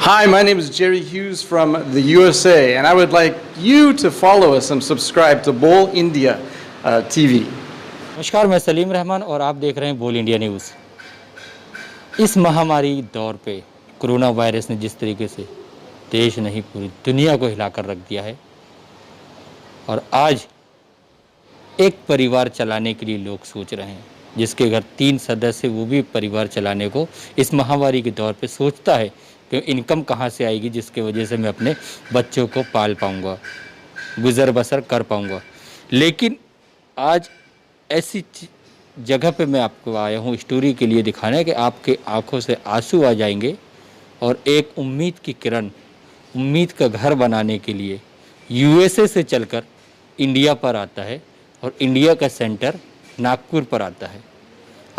Hi, my name is Jerry Hughes from the USA, and I would like you to follow us and subscribe to Bowl India TV. नमस्कार, मैं सलीम रहमान और आप देख रहे हैं बोल इंडिया न्यूज़। इस महामारी दौर पे कोरोना वायरस ने जिस तरीके से देश नहीं पूरी दुनिया को हिलाकर रख दिया है और आज एक परिवार चलाने के लिए लोग सोच रहे हैं, जिसके घर 3 सदस्य वो भी परिवार चलाने को इस महामारी के दौर पे सोचता है कि इनकम कहाँ से आएगी जिसकी वजह से मैं अपने बच्चों को पाल पाऊँगा, गुज़र बसर कर पाऊँगा। लेकिन आज ऐसी जगह पे मैं आपको आया हूँ स्टोरी के लिए दिखाना कि आपके आंखों से आंसू आ जाएंगे और एक उम्मीद की किरण, उम्मीद का घर बनाने के लिए यूएसए से चलकर इंडिया पर आता है और इंडिया का सेंटर नागपुर पर आता है।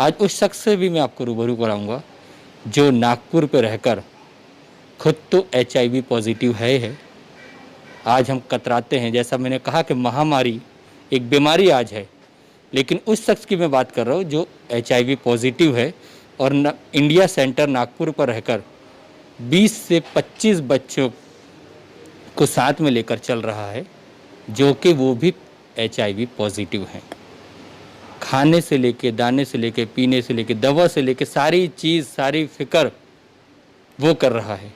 आज उस शख्स से भी मैं आपको रूबरू कराऊंगा जो नागपुर पर रहकर खुद तो HIV पॉजिटिव है। आज हम कतराते हैं, जैसा मैंने कहा कि महामारी एक बीमारी आज है, लेकिन उस शख्स की मैं बात कर रहा हूँ जो HIV पॉजिटिव है और इंडिया सेंटर नागपुर पर रहकर 20 से 25 बच्चों को साथ में लेकर चल रहा है, जो कि वो भी HIV पॉजिटिव हैं। खाने से लेके, दाने से लेके, पीने से लेके, दवा से लेके सारी चीज़, सारी फिक्र वो कर रहा है।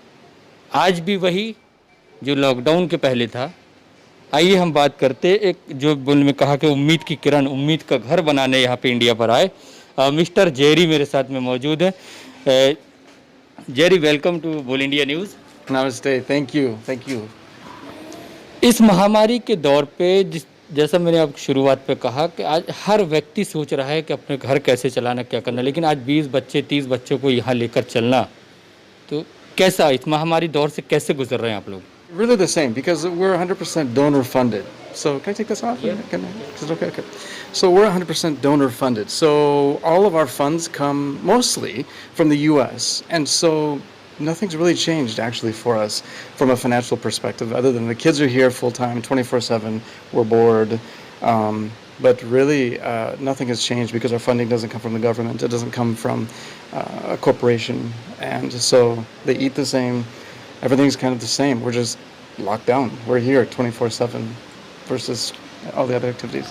आज भी वही जो लॉकडाउन के पहले था। आइए हम बात करते एक जो बोल में कहा कि उम्मीद की किरण, उम्मीद का घर बनाने यहाँ पे इंडिया पर आए। मिस्टर जेरी मेरे साथ में मौजूद है। जेरी, वेलकम टू बोल India news. Namaste. Thank you. इस महामारी के दौर पे जैसा मैंने अब शुरुआत पे कहा कि आज हर व्यक्ति सोच रहा है कि अपने घर कैसे चलाना, क्या करना, लेकिन आज 20 बच्चे, 30 बच्चों को यहाँ लेकर चलना, तो कैसा इस महामारी दौर से कैसे गुजर रहे हैं आप लोग? Really the same, because we're 100% donor funded. So can I take this off? Yeah. Is it okay? Okay. So we're 100% donor funded. So all of our funds come mostly from the U.S. And so nothing's really changed actually for us from a financial perspective, other than the kids are here full time, 24/7. We're bored. But really, nothing has changed because our funding doesn't come from the government. It doesn't come from a corporation. And so they eat the same. Everything's kind of the same. We're just locked down. We're here 24/7 versus all the other activities.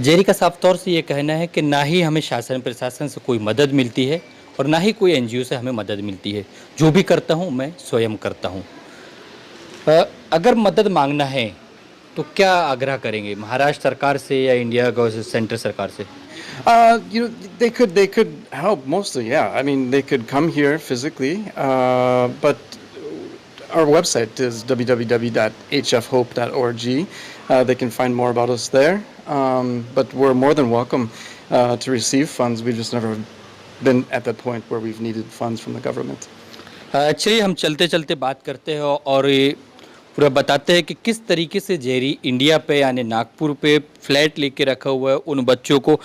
Jerry का साफ तौर से ये कहना है कि ना ही हमें शासन प्रशासन से कोई मदद मिलती है और ना ही कोई NGO से हमें मदद मिलती है। जो भी करता हूँ मैं स्वयं करता हूँ। अगर मदद मांगना है तो क्या आग्रह करेंगे, महाराष्ट्र सरकार से या इंडिया गवर्नमेंट सेंटर सरकार से? They could help mostly. Yeah, I mean they could come here physically, but our website is www.hfhope.org. They can find more about us there. But we're more than welcome to receive funds. We've just never been at that point where we've needed funds from the government. चलिए हम चलते चलते बात करते हैं और ये पूरा बताते हैं कि किस तरीके से जेरी इंडिया पे यानी नागपुर पे फ्लैट लेके रखा हुआ है। उन बच्चों को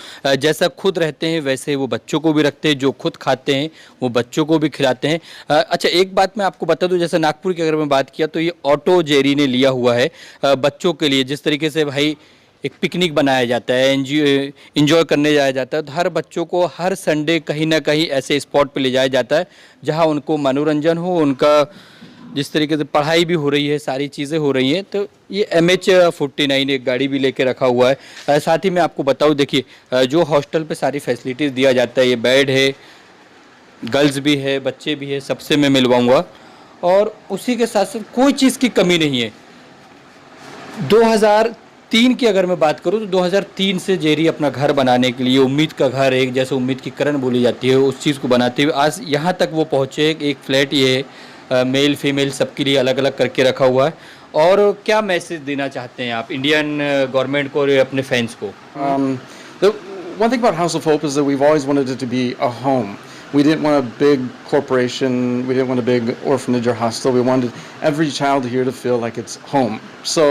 जैसा खुद रहते हैं वैसे वो बच्चों को भी रखते हैं, जो खुद खाते हैं वो बच्चों को भी खिलाते हैं। अच्छा, एक बात मैं आपको बता दूं, जैसे नागपुर की अगर मैं बात किया तो ये ऑटो जेरी ने लिया हुआ है बच्चों के लिए। जिस तरीके से भाई एक पिकनिक बनाया जाता है, एंजॉय करने जाया जाता है, तो हर बच्चों को हर संडे कहीं ना कहीं ऐसे स्पॉट पे ले जाया जाता है जहां उनको मनोरंजन हो, उनका जिस तरीके से पढ़ाई भी हो रही है, सारी चीज़ें हो रही हैं। तो ये MH49 एक गाड़ी भी लेके रखा हुआ है। साथ ही मैं आपको बताऊँ, देखिए जो हॉस्टल पे सारी फैसिलिटीज़ दिया जाता है, ये बेड है, गर्ल्स भी है, बच्चे भी है, सबसे मैं मिलवाऊँगा और उसी के साथ साथ कोई चीज़ की कमी नहीं है। 2003 की अगर मैं बात करूं तो 2003 से जेरी अपना घर बनाने के लिए, उम्मीद का घर, एक जैसे उम्मीद की किरण बोली जाती है, उस चीज़ को बनाते हुए आज यहाँ तक वो पहुँचे। एक फ्लैट ये मेल फीमेल सबके लिए अलग अलग करके रखा हुआ है। और क्या मैसेज देना चाहते हैं आप इंडियन गवर्नमेंट को और अपने फैंस को? The one thing about House of Hope is that we've always wanted it to be a home. We didn't want a big corporation. We didn't want a big orphanage or hostel. We wanted every child here to feel like it's home. So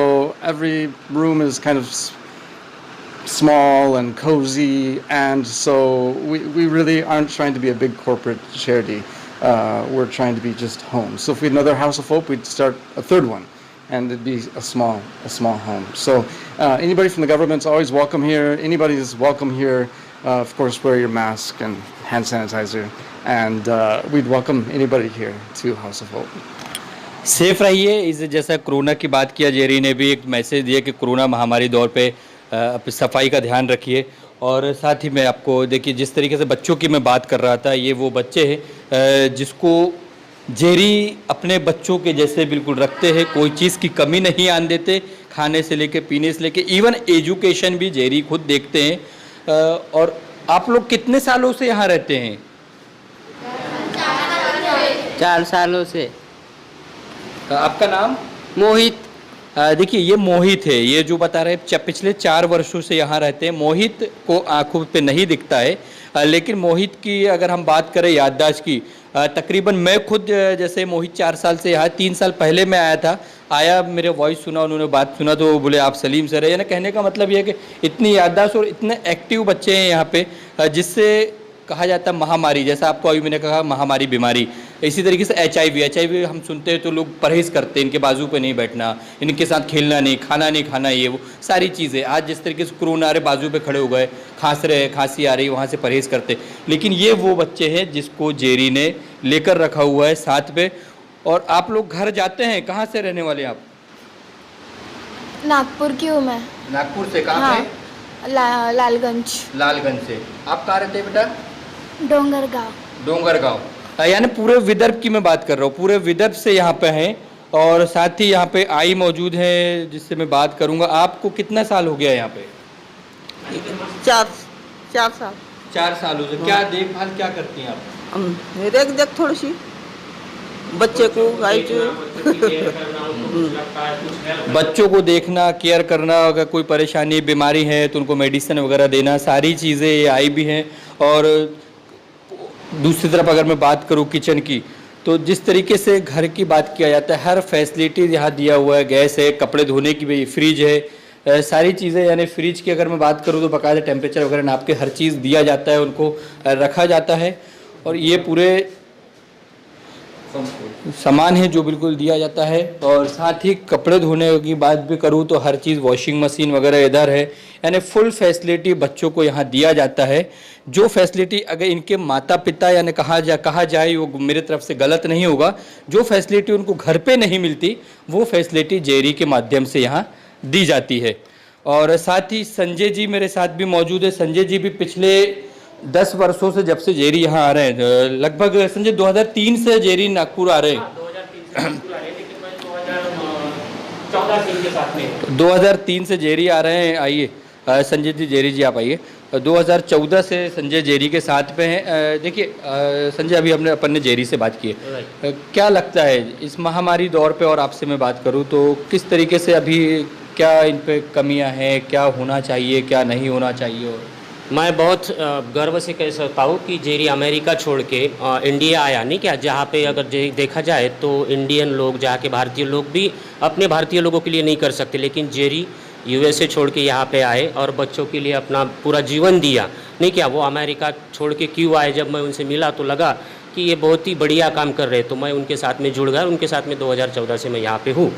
every room is kind of small and cozy, and so we really aren't trying to be a big corporate charity. We're trying to be just home. So if we had another House of Hope, we'd start a third one, and it'd be a small home. So anybody from the government's always welcome here. Anybody is welcome here. Of course, wear your mask and hand sanitizer, and we'd welcome anybody here to House of Hope. Safe रहिए। इस जैसा corona की बात किया, Jerry ने भी एक message दिया कि कोरोना महामारी दौर पे अपनी सफाई का ध्यान रखिए। और साथ ही मैं आपको देखिए, जिस तरीके से बच्चों की मैं बात कर रहा था, ये वो बच्चे हैं जिसको जेरी अपने बच्चों के जैसे बिल्कुल रखते हैं, कोई चीज़ की कमी नहीं आने देते, खाने से लेके पीने से लेके इवन एजुकेशन भी जेरी खुद देखते हैं। और आप लोग कितने सालों से यहाँ रहते हैं? 4 सालों से। आपका नाम? मोहित। देखिए, ये मोहित है, ये जो बता रहे हैं पिछले 4 वर्षों से यहाँ रहते हैं। मोहित को आंखों पे नहीं दिखता है, लेकिन मोहित की अगर हम बात करें याददाश्त की, तकरीबन मैं खुद जैसे मोहित 4 साल से यहाँ, 3 साल पहले मैं आया मेरे वॉइस सुना, उन्होंने बात सुना तो बोले आप सलीम सर है। यानी कहने का मतलब ये है कि इतनी याददाश्त और इतने एक्टिव बच्चे हैं यहाँ पे, जिससे कहा जाता है महामारी, जैसा आपको अभी मैंने कहा महामारी बीमारी, इसी तरीके से HIV हम सुनते हैं तो लोग परहेज़ करते हैं, इनके बाजू पे नहीं बैठना, इनके साथ खेलना नहीं, खाना नहीं खाना, ये वो सारी चीज़ें। आज जिस तरीके से कोरोना आ रहे, बाजू पे खड़े हो गए, खांस रहे, खांसी आ रही, वहाँ से परहेज़ करते। लेकिन ये वो बच्चे हैं जिसको जेरी ने लेकर रखा हुआ है साथ पे। और आप लोग घर जाते हैं, कहाँ से रहने वाले आप? नागपुर की हूँ मैं। नागपुर से? कहाँ हाँ, पे? लालगंज। लालगंज से। आप कहाँ रहते हैं बेटा? डोंगरगांव। डोंगरगांव। यानी पूरे विदर्भ की मैं बात कर रहा हूँ, पूरे विदर्भ से यहाँ पे हैं। और साथ ही यहाँ पे आई मौजूद है जिससे मैं बात करूँगा। आपको कितना साल हो गया यहाँ पे? 4 साल। 4 सालों से। क्या देखभाल क्या करती हैं आप? देख देख थोड़ी सी बच्चे को गाय बच्चों को देखना, केयर करना, अगर कोई परेशानी बीमारी है तो उनको मेडिसिन वगैरह देना, सारी चीज़ें ये आई भी हैं। और दूसरी तरफ अगर मैं बात करूं किचन की, तो जिस तरीके से घर की बात किया जाता है, हर फैसिलिटी यहाँ दिया हुआ है। गैस है, कपड़े धोने की भी फ्रिज है, सारी चीज़ें। यानी फ्रिज की अगर मैं बात करूं तो बाकायदा टेम्परेचर वगैरह नाप के हर चीज़ दिया जाता है, उनको रखा जाता है। और ये पूरे सामान है जो बिल्कुल दिया जाता है। और साथ ही कपड़े धोने की बात भी करूँ तो हर चीज़, वॉशिंग मशीन वगैरह इधर है। यानी फुल फैसिलिटी बच्चों को यहाँ दिया जाता है। जो फैसिलिटी अगर इनके माता पिता यानी कहा जाए, वो मेरे तरफ से गलत नहीं होगा, जो फैसिलिटी उनको घर पे नहीं मिलती वो फैसिलिटी जेरी के माध्यम से यहाँ दी जाती है। और साथ ही संजय जी मेरे साथ भी मौजूद है। संजय जी भी पिछले 10 वर्षों से, जब से जेरी यहाँ आ रहे हैं, लगभग संजय 2003 से जेरी नागपुर आ रहे हैं। 2003 से जेरी आ रहे हैं। आइए संजय जी, जेरी जी आप आइए। 2014 से संजय जेरी के साथ पे हैं। देखिए संजय, अभी अपन ने जेरी से बात की है, क्या लगता है इस महामारी दौर पे, और आपसे मैं बात करूं तो किस तरीके से अभी क्या इन पे कमियां हैं, क्या होना चाहिए, क्या नहीं होना चाहिए? और मैं बहुत गर्व से कह सकता हूँ कि जेरी अमेरिका छोड़ के इंडिया आया, नहीं क्या, जहाँ पे अगर देखा जाए तो इंडियन लोग, जहाँ के भारतीय लोग भी अपने भारतीय लोगों के लिए नहीं कर सकते, लेकिन जेरी USA छोड़ के यहाँ पे आए और बच्चों के लिए अपना पूरा जीवन दिया, नहीं क्या। वो अमेरिका छोड़ के क्यों आए? जब मैं उनसे मिला तो लगा कि ये बहुत ही बढ़िया काम कर रहे हैं, तो मैं उनके साथ में जुड़ गया। उनके साथ में 2014 से मैं यहाँ पे हूँ।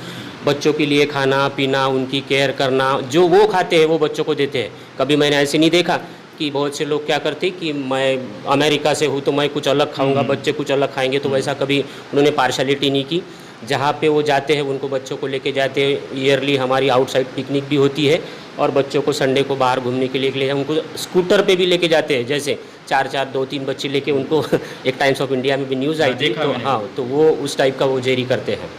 बच्चों के लिए खाना पीना, उनकी केयर करना, जो वो खाते हैं वो बच्चों को देते हैं। कभी मैंने ऐसे नहीं देखा कि बहुत से लोग क्या करते कि मैं अमेरिका से हूँ तो मैं कुछ अलग खाऊंगा, बच्चे कुछ अलग खाएंगे, तो वैसा कभी उन्होंने पार्शलिटी नहीं की। जहाँ पे वो जाते हैं उनको बच्चों को लेके जाते हैं। ईयरली हमारी आउटसाइड पिकनिक भी होती है और बच्चों को संडे को बाहर घूमने के लिए ले उनको स्कूटर पे भी लेके जाते हैं। जैसे 4-2-3 बच्चे लेके उनको, एक टाइम्स ऑफ इंडिया में भी न्यूज़ आई थी, तो हाँ, तो वो उस टाइप का वो जेरी करते हैं।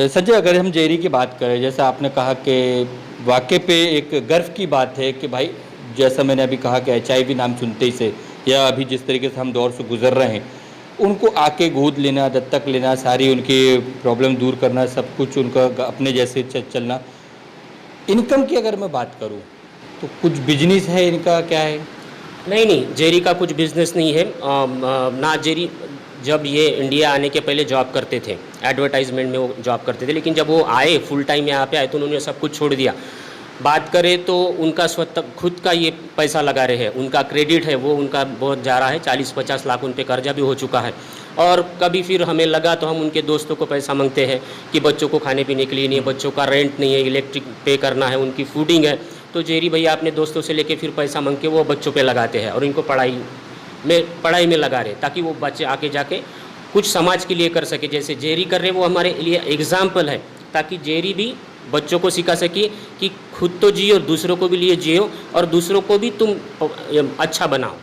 संजय, अगर हम जेरी की बात करें, जैसा आपने कहा कि वाकई पे एक गर्व की बात है कि भाई, जैसा मैंने अभी कहा कि HIV नाम सुनते ही से, या अभी जिस तरीके से हम दौर से गुजर रहे हैं, उनको आके गोद लेना, दत्तक लेना, सारी उनकी प्रॉब्लम दूर करना, सब कुछ उनका अपने जैसे चलना। इनकम की अगर मैं बात करूं तो कुछ बिजनेस है इनका, क्या है? नहीं, जेरी का कुछ बिजनेस नहीं है ना। जेरी जब ये इंडिया आने के पहले जॉब करते थे, एडवर्टाइजमेंट में वो जॉब करते थे, लेकिन जब वो आए फुल टाइम यहाँ पे आए तो उन्होंने सब कुछ छोड़ दिया। बात करें तो उनका स्वतः खुद का ये पैसा लगा रहे हैं, उनका क्रेडिट है वो उनका बहुत जा रहा है, 40-50 लाख उन पे कर्जा भी हो चुका है। और कभी फिर हमें लगा तो हम उनके दोस्तों को पैसा मांगते हैं कि बच्चों को खाने पीने के लिए नहीं है, बच्चों का रेंट नहीं है, इलेक्ट्रिक पे करना है, उनकी फूडिंग है, तो जेरी भैया अपने दोस्तों से लेके फिर पैसा मांग के वो बच्चों पे लगाते हैं और इनको पढ़ाई में लगा रहे, ताकि वो बच्चे आके जाके कुछ समाज के लिए कर सके, जैसे जेरी कर रहे वो हमारे लिए एग्जाम्पल है, ताकि जेरी भी बच्चों को सिखा सके कि खुद तो जियो, दूसरों को भी लिए जियो और दूसरों को भी तुम अच्छा बनाओ।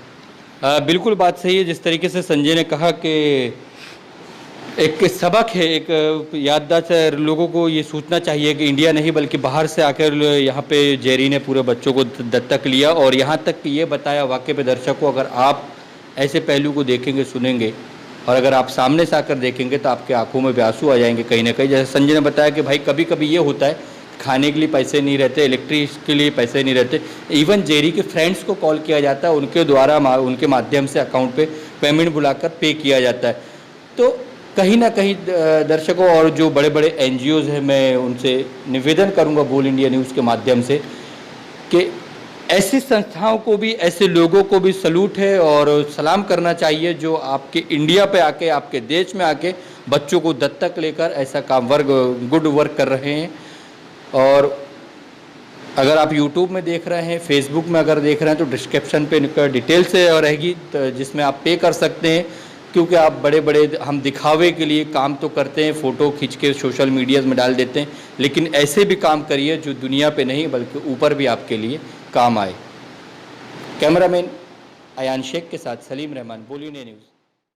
बिल्कुल बात सही है। जिस तरीके से संजय ने कहा कि एक सबक है, एक याददाश्त है, लोगों को ये सोचना चाहिए कि इंडिया नहीं बल्कि बाहर से आकर यहाँ पे जेरी ने पूरे बच्चों को दत्तक लिया और यहाँ तक कि ये बताया वाकई में दर्शकों, अगर आप ऐसे पहलू को देखेंगे सुनेंगे और अगर आप सामने से आकर देखेंगे तो आपके आंखों में भी आंसू आ जाएंगे कहीं ना कहीं। जैसे संजय ने बताया कि भाई कभी कभी ये होता है खाने के लिए पैसे नहीं रहते, इलेक्ट्रिक के लिए पैसे नहीं रहते, इवन जेरी के फ्रेंड्स को कॉल किया जाता है, उनके द्वारा उनके माध्यम से अकाउंट पे पेमेंट बुलाकर पे किया जाता है। तो कहीं ना कहीं दर्शकों और जो बड़े बड़े एनजीओज़ हैं, मैं उनसे निवेदन करूंगा बोल इंडिया न्यूज़ के माध्यम से कि ऐसी संस्थाओं को भी, ऐसे लोगों को भी सलूट है और सलाम करना चाहिए जो आपके इंडिया पे आके, आपके देश में आके बच्चों को दत्तक लेकर ऐसा काम गुड वर्क कर रहे हैं। और अगर आप YouTube में देख रहे हैं, Facebook में अगर देख रहे हैं तो डिस्क्रिप्शन पे इनका डिटेल से रहेगी जिसमें आप पे कर सकते हैं, क्योंकि आप बड़े बड़े हम दिखावे के लिए काम तो करते हैं, फ़ोटो खींच के सोशल मीडिया में डाल देते हैं, लेकिन ऐसे भी काम करिए जो दुनिया पे नहीं बल्कि ऊपर भी आपके लिए काम आए। कैमरामैन अयान शेख के साथ सलीम रहमान, बोल इंडिया न्यूज़।